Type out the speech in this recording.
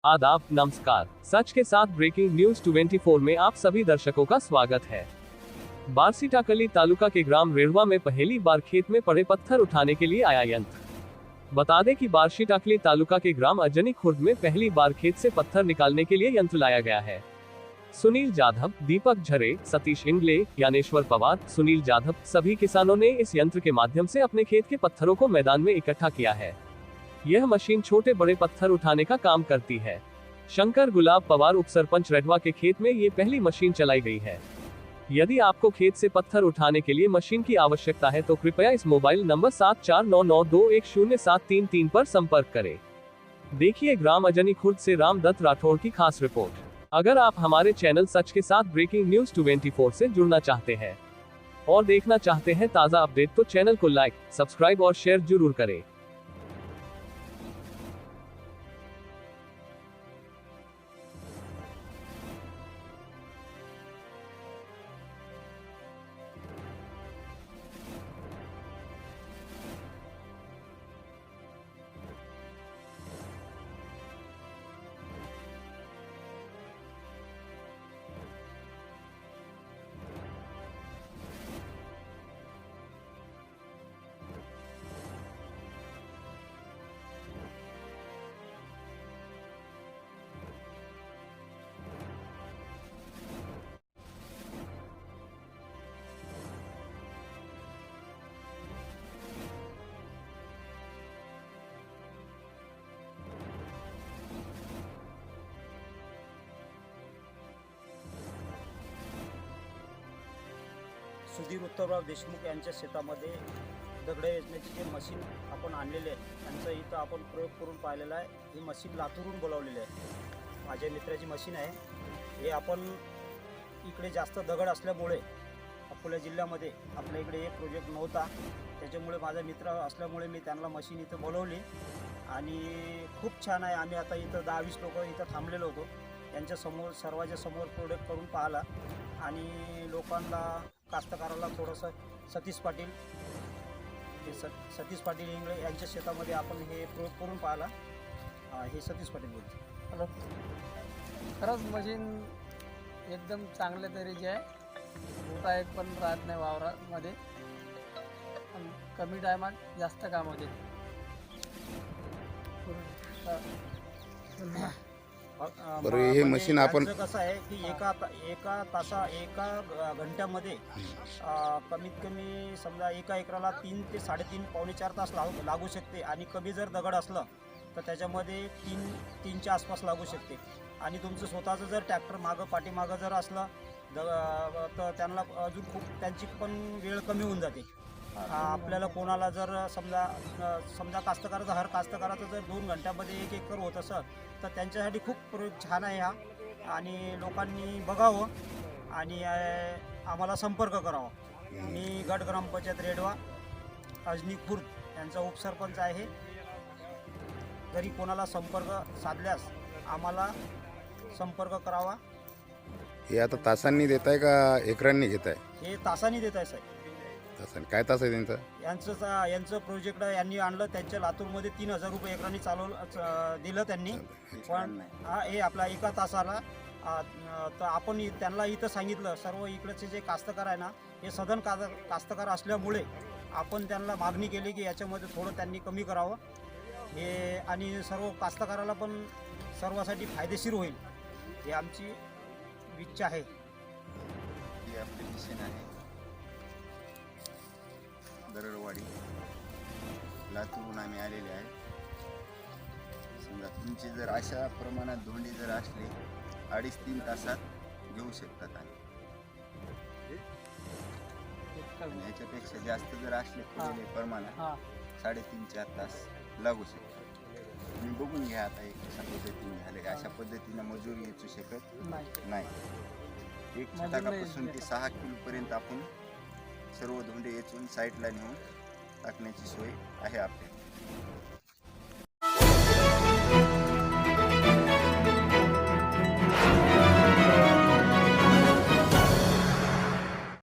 आदाब, नमस्कार। सच के साथ ब्रेकिंग न्यूज 24 में आप सभी दर्शकों का स्वागत है। बारसीटाकली तालुका के ग्राम रेड़वा में पहली बार खेत में पड़े पत्थर उठाने के लिए आया यंत्र। बता दें कि बारसीटाकली तालुका के ग्राम अजनी खुर्द में पहली बार खेत से पत्थर निकालने के लिए यंत्र लाया गया है। सुनील जाधव, दीपक झरे, सतीश इंगले, ज्ञानेश्वर पवार, सुनील जाधव सभी किसानों ने इस यंत्र के माध्यम से अपने खेत के पत्थरों को मैदान में इकट्ठा किया है। यह मशीन छोटे बड़े पत्थर उठाने का काम करती है। शंकर गुलाब पवार उप सरपंच रेडवा के खेत में ये पहली मशीन चलाई गई है। यदि आपको खेत से पत्थर उठाने के लिए मशीन की आवश्यकता है तो कृपया इस मोबाइल नंबर 7499210733 पर संपर्क करें। देखिए ग्राम अजनी खुर्द से रामदत्त राठौड़ की खास रिपोर्ट। अगर आप हमारे चैनल सच के साथ ब्रेकिंग न्यूज 24 से जुड़ना चाहते हैं और देखना चाहते हैं ताज़ा अपडेट तो चैनल को लाइक, सब्सक्राइब और शेयर जरूर करें। सुधीर उत्तरराव देशमुख यांच्या शेतामध्ये दगड वेचण्याची जे मशीन आपण आणलेले आहे त्यांचं इथं आपण प्रयोग करून पाहिलेला आहे। ही मशीन लातूरून बोलावलेली आहे, माझ्या मित्राची मशीन आहे। हे आपण इकडे जास्त दगड असल्यामुळे अकोला जिल्ह्यामध्ये आपल्या इकडे एक प्रोजेक्ट नव्हता, त्याच्यामुळे माझा मित्र असल्यामुळे मी त्यांना मशीन इथं बोलवली आणि खूप छान आहे। आम्ही आता इथं 10-20 लोक इथं थांबलेलो होतो, त्यांच्या समोर सर्वांच्या समोर प्रोजेक्ट करून पाहिला आणि लोकांना कास्तकाराला थोडंसं सतीश पाटील इंगळे यांच्या शेतामध्ये आपण हे प्रयोग करून पाहिला। हे सतीश पाटील बोलतो। हॅलो, खरंच मशीन एकदम चांगल्या तऱ्हेची आहे। मोठा एक पण राहत नाही वावरामध्ये, कमी टायमात जास्त काम होते। बरं, हे मशीन आपण कसं आहे की एका घंट्यामध्ये कमीत कमी समजा एका एकराला 3 ते 3.5 पावणे 4 तास लागू शकते आणि कमी जर दगड असलं तर त्याच्यामध्ये 3च्या आसपास लागू शकते आणि तुमचं स्वतःचं जर ट्रॅक्टर पाठीमागं जर असलं तर त्यांना अजून खूप त्यांची पण वेळ कमी होऊन जाते। आपल्याला कोणाला जर समजा कास्तकाराचा हर कास्तकाराचं जर 2 घंट्यामध्ये 1 एकर होत असं तर त्यांच्यासाठी खूप प्रयोग छान आहे हा आणि लोकांनी बघावं आणि आम्हाला संपर्क करावा। मी गट ग्रामपंचायत रेडवा अजनी खुर्द यांचा उपसरपंच आहे। जरी कोणाला संपर्क साधल्यास आम्हाला संपर्क करावा। हे आता तासांनी देत आहे का एकरांनी घेत आहे? हे तासांनी देत आहे साहेब। तासांनी काय तास आहे त्यांचं? यांचं प्रोजेक्ट यांनी आणलं, त्यांच्या लातूरमध्ये 3000 रुपये एकरांनी दिलं त्यांनी, पण हे आपला एका तासाला तर आपण त्यांना इथं सांगितलं सर्व इकडचे जे कास्तकार आहे ना हे सधन कास्तकार असल्यामुळे आपण त्यांना मागणी केली की याच्यामध्ये थोडं त्यांनी कमी करावं हे आणि सर्व कास्तकाराला पण सर्वासाठी फायदेशीर होईल ही आमची इच्छा आहे। ही ॲप्लिकेशन आहे दरडवाडी लातूरून आम्ही आलेले आहे। समजा तुमची जर अशा प्रमाणात धोंडी जर असली 2.5-3 तासात घेऊ शकतात आणि ह्याच्यापेक्षा जास्त जर असले थोडे प्रमाणात 3.5-4 तास लागू शकतात। तुम्ही बघून घ्या आता एक कशा पद्धतीने झाले, अशा पद्धतीने मजुरी येऊ शकत नाही। 1 छटाकापासून ते 6 किलोपर्यंत आपण सर्व धोंडे येचून साईडला नेऊन टाकण्याची सोय आहे आपल्याला।